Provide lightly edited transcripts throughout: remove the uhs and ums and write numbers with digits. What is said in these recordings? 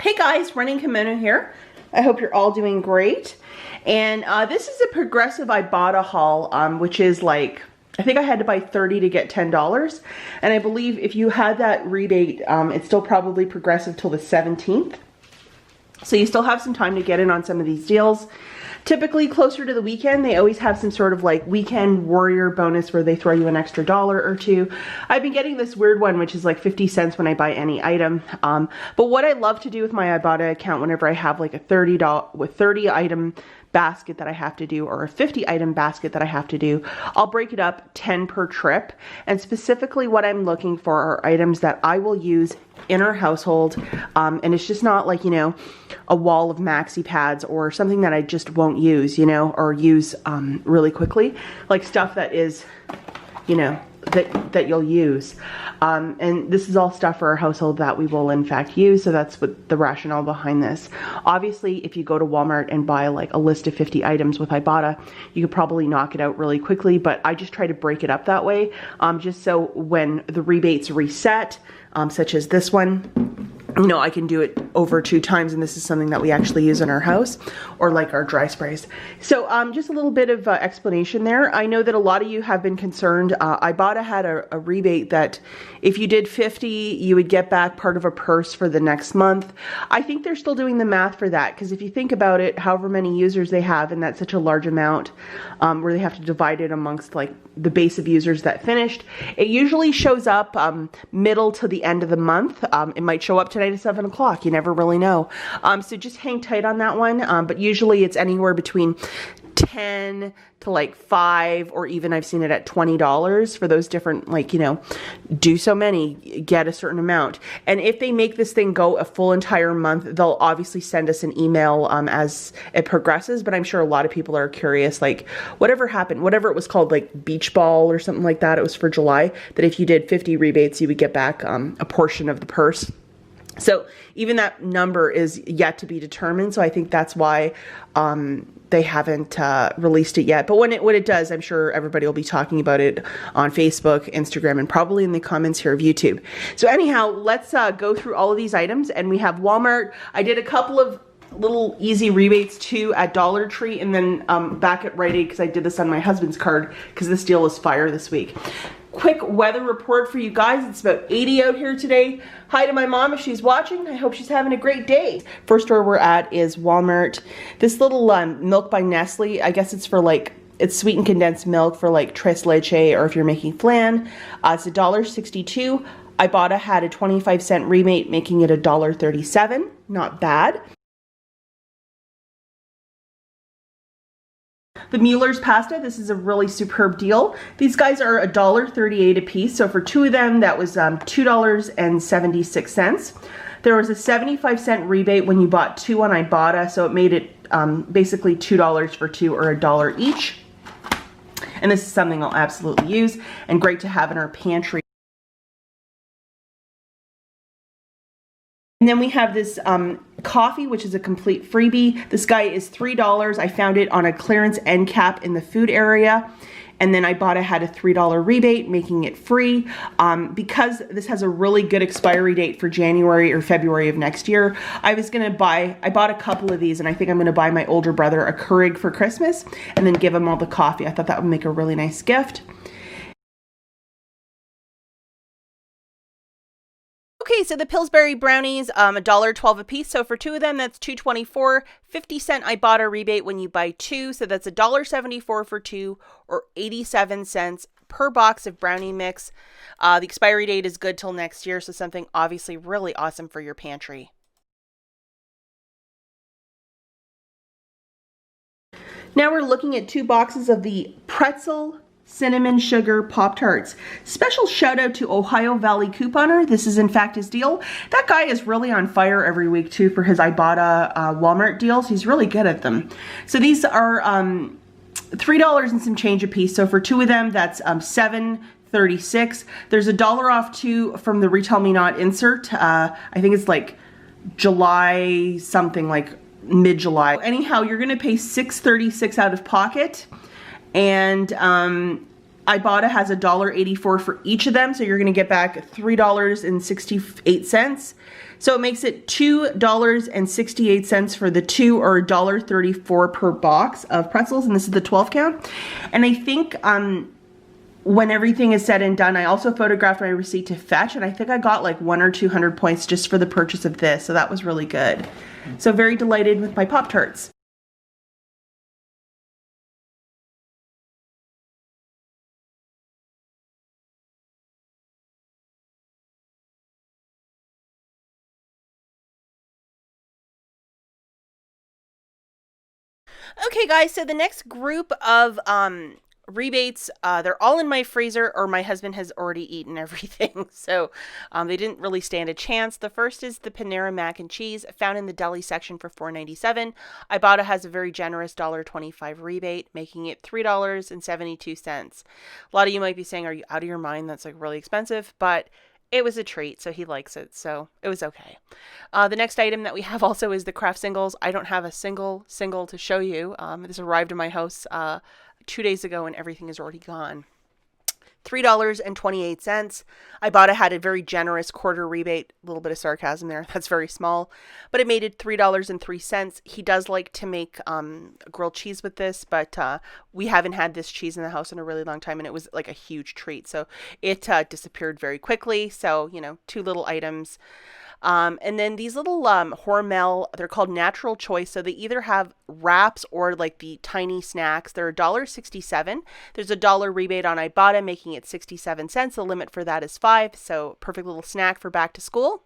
Hey guys, running Kimono here. I hope you're all doing great. And this is a progressive IBOTTA haul, which is like, I think I had to buy 30 to get $10. And I believe if you had that rebate, it's still probably progressive till the 17th. So you still have some time to get in on some of these deals. Typically closer to the weekend, they always have some sort of like weekend warrior bonus where they throw you an extra $1 or $2. I've been getting this weird one, which is like 50 cents when I buy any item. But what I love to do with my IBOTTA account whenever I have like a 30 item basket that I have to do, or a 50 item basket that I have to do, I'll break it up 10 per trip. And specifically what I'm looking for are items that I will use in our household. And it's just not like, you know, a wall of maxi pads or something that I just won't use, you know, or use really quickly. Like stuff that is, you know, that you'll use. And this is all stuff for our household that we will in fact use. So that's what the rationale behind this. Obviously, if you go to Walmart and buy like a list of 50 items with IBOTTA, you could probably knock it out really quickly, but I just try to break it up that way. Just so when the rebates reset, such as this one, you know, I can do it over 2 times, and this is something that we actually use in our house, or like our dry sprays. So just a little bit of explanation there. I know that a lot of you have been concerned. IBOTTA had a rebate that if you did 50, you would get back part of a purse for the next month. I think they're still doing the math for that, because if you think about it, however many users they have, and that's such a large amount, where they have to divide it amongst like the base of users that finished, it usually shows up middle to the end of the month. It might show up tonight at 7 o'clock. You never really know. So just hang tight on that one. But usually it's anywhere between 10 to like 5, or even I've seen it at $20 for those different, like, you know, do so many, get a certain amount. And if they make this thing go a full entire month, they'll obviously send us an email as it progresses. But I'm sure a lot of people are curious, like whatever happened, whatever it was called, like beach ball or something like that, it was for July, that if you did 50 rebates, you would get back a portion of the purse. So even that number is yet to be determined. So I think that's why they haven't released it yet. But when it does, I'm sure everybody will be talking about it on Facebook, Instagram, and probably in the comments here of YouTube. So anyhow, let's go through all of these items. And we have Walmart. I did a couple of little easy rebates too at Dollar Tree, and then back at Rite Aid, because I did this on my husband's card because this deal is fire this week. Quick weather report for you guys. It's about 80 out here today. Hi to my mom if she's watching. I hope she's having a great day. First store we're at is Walmart. This little milk by Nestle, I guess it's for like, it's sweetened condensed milk for like tres leche, or if you're making flan. It's $1.62. IBOTTA had a 25-cent rebate, making it $1.37. Not bad. The Mueller's pasta, this is a really superb deal. These guys are $1.38 a piece. So for 2 of them, that was $2.76. There was a 75-cent rebate when you bought 2 on IBOTTA, so it made it basically $2 for 2, or $1 each. And this is something I'll absolutely use, and great to have in our pantry. And then we have this coffee, which is a complete freebie. This guy is $3. I found it on a clearance end cap in the food area. And then IBOTTA had a $3 rebate, making it free. Because this has a really good expiry date for January or February of next year, I bought a couple of these, and I think I'm gonna buy my older brother a Keurig for Christmas and then give him all the coffee. I thought that would make a really nice gift. Okay, so the Pillsbury brownies, $1.12 a piece. So for 2 of them, that's $2.24. 50-cent IBOTTA rebate when you buy 2. So that's $1.74 for 2, or 87 cents per box of brownie mix. The expiry date is good till next year, so something obviously really awesome for your pantry. Now we're looking at 2 boxes of the pretzel cinnamon sugar Pop-Tarts. Special shout out to Ohio Valley Couponer. This is in fact his deal. That guy is really on fire every week too for his IBOTTA Walmart deals. He's really good at them. So these are $3 and some change a piece. So for 2 of them, that's $7.36. There's $1 off too from the Retail Me Not insert. I think it's like July something, like mid-July. Anyhow, you're gonna pay $6.36 out of pocket. And Ibotta has $1.84 for each of them, so you're gonna get back $3.68. So it makes it $2.68 for the 2, or $1.34 per box of pretzels, and this is the 12 count. And I think when everything is said and done, I also photographed my receipt to Fetch, and I think I got like 100 or 200 points just for the purchase of this, so that was really good. So very delighted with my Pop-Tarts. Okay guys, so the next group of rebates, they're all in my freezer, or my husband has already eaten everything, so they didn't really stand a chance. The first is the Panera mac and cheese, found in the deli section for $4.97. Ibotta has a very generous $1.25 rebate, making it $3.72. A lot of you might be saying, are you out of your mind? That's like really expensive, but it was a treat, so he likes it, so it was okay. The next item that we have also is the Kraft singles. I don't have a single to show you. This arrived in my house 2 days ago and everything is already gone. $3.28. Ibotta had a very generous quarter rebate. A little bit of sarcasm there. That's very small, but it made it $3.03. He does like to make grilled cheese with this, but we haven't had this cheese in the house in a really long time, and it was like a huge treat. So it disappeared very quickly. So, you know, 2 little items. And then these little Hormel, they're called Natural Choice. So they either have wraps or like the tiny snacks. They're $1.67. There's a $1 rebate on Ibotta, making it 67 cents. The limit for that is 5. So perfect little snack for back to school.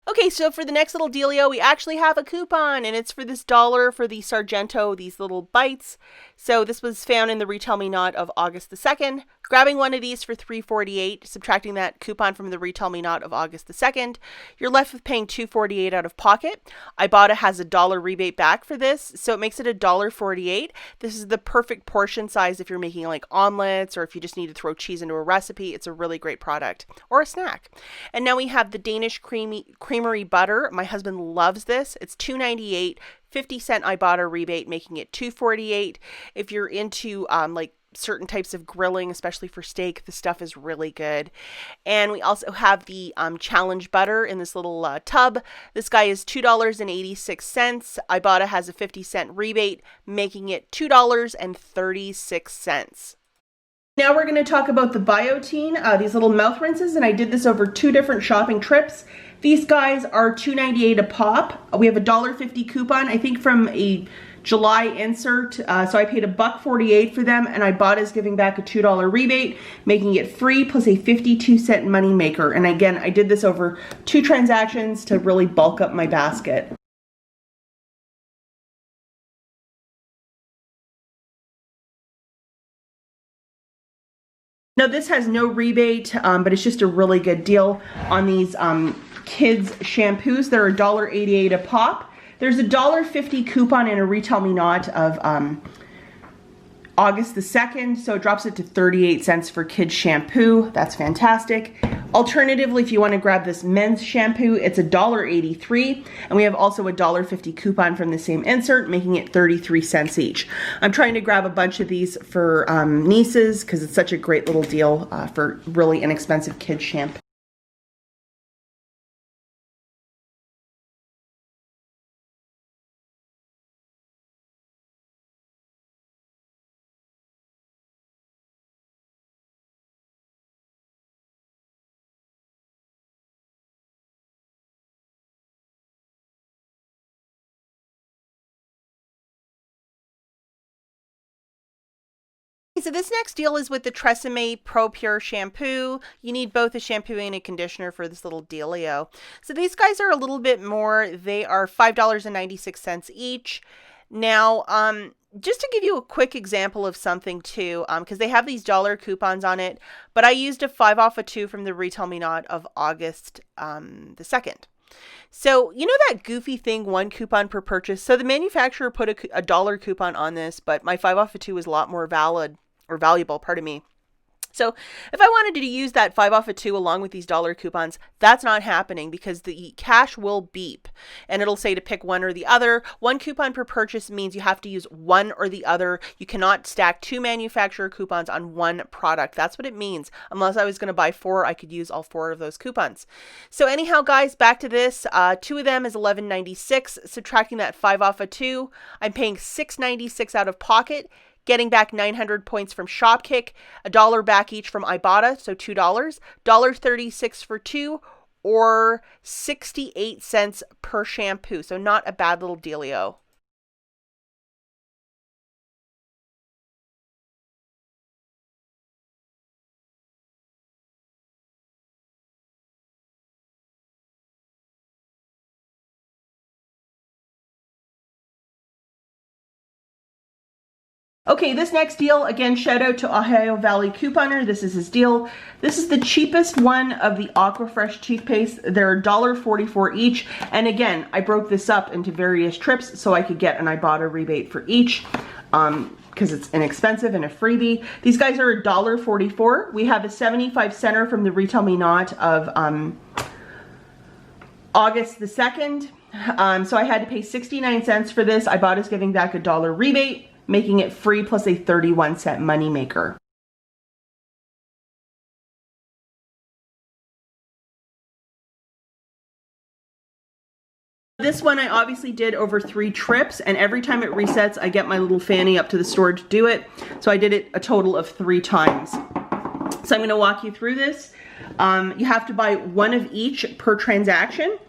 Okay, so for the next little dealio, we actually have a coupon, and it's for this $1 for the Sargento, these little bites. So this was found in the Retail Me Not of August the 2nd. Grabbing one of these for $3.48, subtracting that coupon from the Retail Me Not of August the 2nd, you're left with paying $2.48 out of pocket. Ibotta has a $1 rebate back for this, so it makes it $1.48. This is the perfect portion size if you're making like omelets, or if you just need to throw cheese into a recipe. It's a really great product, or a snack. And now we have the Danish Creamery butter. My husband loves this. It's $2.98, 50-cent Ibotta rebate, making it $2.48. If you're into like certain types of grilling, especially for steak, the stuff is really good. And we also have the Challenge butter in this little tub. This guy is $2.86. Ibotta has a 50-cent rebate, making it $2.36. Now we're going to talk about the Biotene, these little mouth rinses, and I did this over 2 different shopping trips. These guys are $2.98 a pop. We have a $1.50 coupon, I think from a July insert, so I paid $1.48 for them, and Ibotta is giving back a $2 rebate, making it free plus a 52-cent money maker. And again, I did this over 2 transactions to really bulk up my basket. Now this has no rebate, but it's just a really good deal on these kids shampoos. They're $1.88 a pop. There's a $1.50 coupon in a Retail Me Not of August the 2nd, so it drops it to 38 cents for kids shampoo. That's fantastic. Alternatively, if you want to grab this men's shampoo, it's $1.83, and we have also a $1.50 coupon from the same insert, making it 33 cents each. I'm trying to grab a bunch of these for nieces because it's such a great little deal for really inexpensive kids shampoo. So this next deal is with the Tresemme Pro Pure shampoo. You need both a shampoo and a conditioner for this little dealio. So these guys are a little bit more. They are $5.96 each. Now, just to give you a quick example of something too, because they have these dollar coupons on it, but I used a 5 off of 2 from the Retail Me Not of August the 2nd. So, you know that goofy thing, 1 coupon per purchase? So the manufacturer put a dollar coupon on this, but my 5 off of 2 was a lot more valid, or valuable, pardon me. So if I wanted to use that 5 off of 2 along with these dollar coupons, that's not happening because the cash will beep and it'll say to pick one or the other. One coupon per purchase means you have to use one or the other. You cannot stack 2 manufacturer coupons on one product. That's what it means. Unless I was going to buy 4, I could use all 4 of those coupons. So anyhow, guys, back to this. 2 of them is $11.96. Subtracting that 5 off of 2, I'm paying $6.96 out of pocket. Getting back 900 points from Shopkick, $1 back each from IBOTTA, so $2, $1.36 for 2, or 68 cents per shampoo. So not a bad little dealio. Okay, this next deal, again, shout out to Ohio Valley Couponer. This is his deal. This is the cheapest one of the Aquafresh toothpaste. They're $1.44 each. And again, I broke this up into various trips so I could get an IBOTTA rebate for each because it's inexpensive and a freebie. These guys are $1.44. We have a 75 center from the Retail Me Not of August the 2nd. So I had to pay 69 cents for this. IBOTTA's giving back a $1 rebate, making it free plus a 31-cent moneymaker. This one I obviously did over 3 trips, and every time it resets, I get my little fanny up to the store to do it. So I did it a total of 3 times. So I'm going to walk you through this. You have to buy 1 of each per transaction.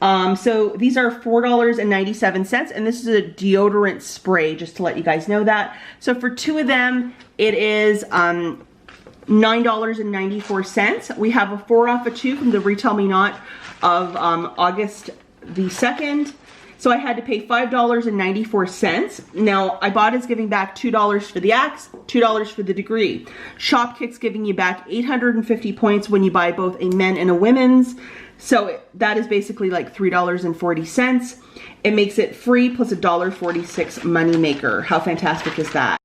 So these are $4.97, and this is a deodorant spray, just to let you guys know that. So for 2 of them, it is $9.94. We have a 4 off of 2 from the Retail Me Not of August the 2nd. So I had to pay $5.94. Now, IBOTTA's giving back $2 for the Axe, $2 for the Degree. Shopkick's giving you back 850 points when you buy both a men and a women's. So that is basically like $3.40. It makes it free plus a $1.46 moneymaker. How fantastic is that?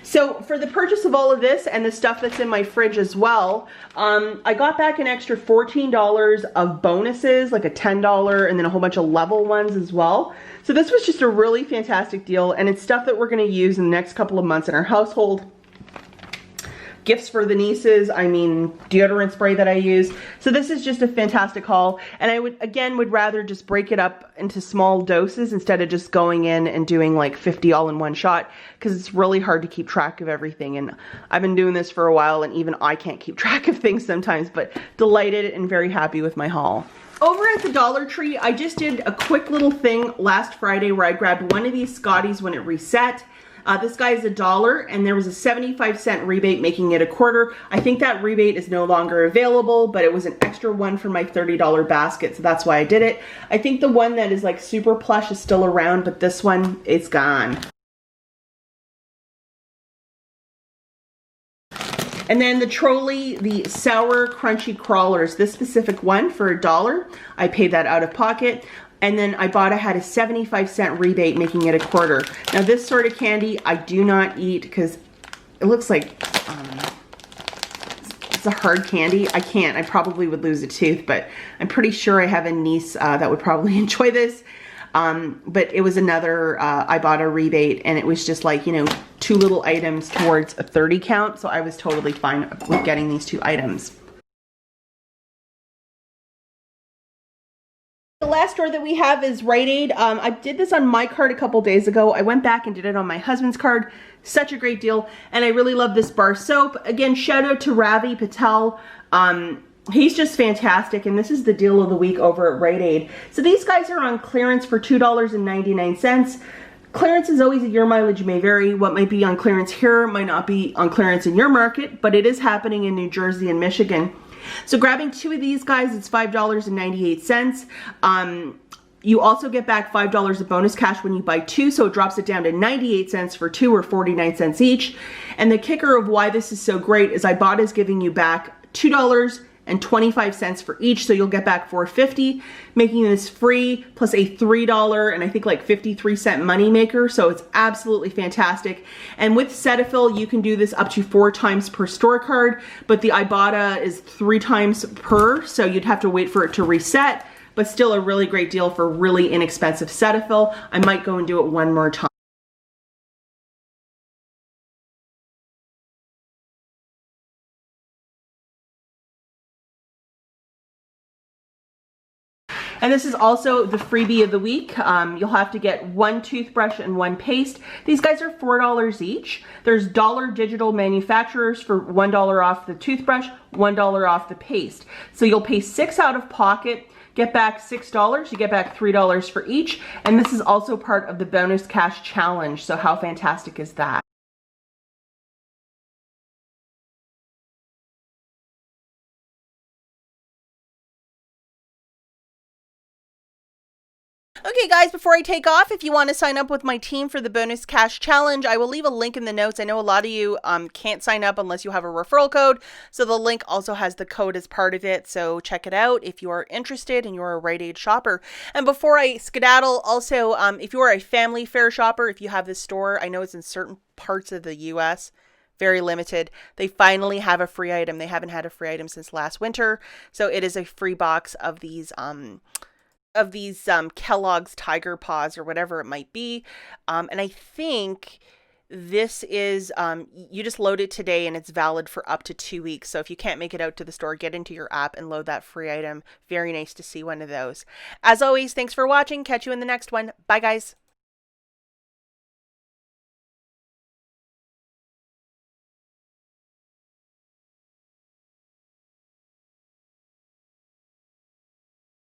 So for the purchase of all of this and the stuff that's in my fridge as well, I got back an extra $14 of bonuses, like a $10 and then a whole bunch of level ones as well. So this was just a really fantastic deal, and it's stuff that we're going to use in the next couple of months in our household. Gifts for the nieces, I mean deodorant spray that I use. So this is just a fantastic haul, and I would rather just break it up into small doses instead of just going in and doing like 50 all in one shot, because it's really hard to keep track of everything, and I've been doing this for a while and even I can't keep track of things sometimes, but delighted and very happy with my haul. Over at the Dollar Tree, I just did a quick little thing last Friday where I grabbed one of these Scotties when it reset. This guy is $1, and there was a 75-cent rebate, making it a quarter. I think that rebate is no longer available, but it was an extra one for my $30 basket, so that's why I did it. I think the one that is like super plush is still around, but this one is gone. And then the trolley, the sour crunchy crawlers, this specific one for $1. I paid that out of pocket. And then IBOTTA had a 75-cent rebate, making it a quarter. Now this sort of candy I do not eat because it looks like it's a hard candy. I can't. I probably would lose a tooth, but I'm pretty sure I have a niece that would probably enjoy this. But it was another IBOTTA rebate, and it was just like, you know, 2 little items towards a 30 count. So I was totally fine with getting these 2 items. The last store that we have is Rite Aid. I did this on my card a couple days ago. I went back and did it on my husband's card. Such a great deal, and I really love this bar soap. Again, shout out to Ravi Patel. He's just fantastic, and this is the deal of the week over at Rite Aid. So these guys are on clearance for $2.99. Clearance is always, your mileage may vary. What might be on clearance here might not be on clearance in your market, but it is happening in New Jersey and Michigan. So grabbing 2 of these guys, it's $5.98. You also get back $5 of bonus cash when you buy 2, so it drops it down to 98 cents for 2, or 49 cents each. And the kicker of why this is so great is IBOTTA is giving you back $2 and 25 cents for each, so you'll get back $4.50, making this free plus a $3 and I think like 53-cent money maker. So it's absolutely fantastic. And with Cetaphil, you can do this up to 4 times per store card, but the Ibotta is 3 times per, so you'd have to wait for it to reset, but still a really great deal for really inexpensive Cetaphil. I might go and do it one more time. And this is also the freebie of the week. You'll have to get 1 toothbrush and 1 paste. These guys are $4 each. There's dollar digital manufacturers for $1 off the toothbrush, $1 off the paste. So you'll pay $6 out of pocket, get back $6, you get back $3 for each. And this is also part of the bonus cash challenge. So how fantastic is that? Okay guys, before I take off, if you want to sign up with my team for the bonus cash challenge, I will leave a link in the notes. I know a lot of you can't sign up unless you have a referral code, so the link also has the code as part of it, so check it out if you are interested and you're a Rite Aid shopper. And before I skedaddle, also, if you are a family fare shopper, if you have this store, I know it's in certain parts of the US, very limited. They finally have a free item. They haven't had a free item since last winter, so it is a free box of these Kellogg's Tiger Paws or whatever it might be. And I think this is, you just load it today and it's valid for up to 2 weeks. So if you can't make it out to the store, get into your app and load that free item. Very nice to see one of those. As always, thanks for watching. Catch you in the next one. Bye guys.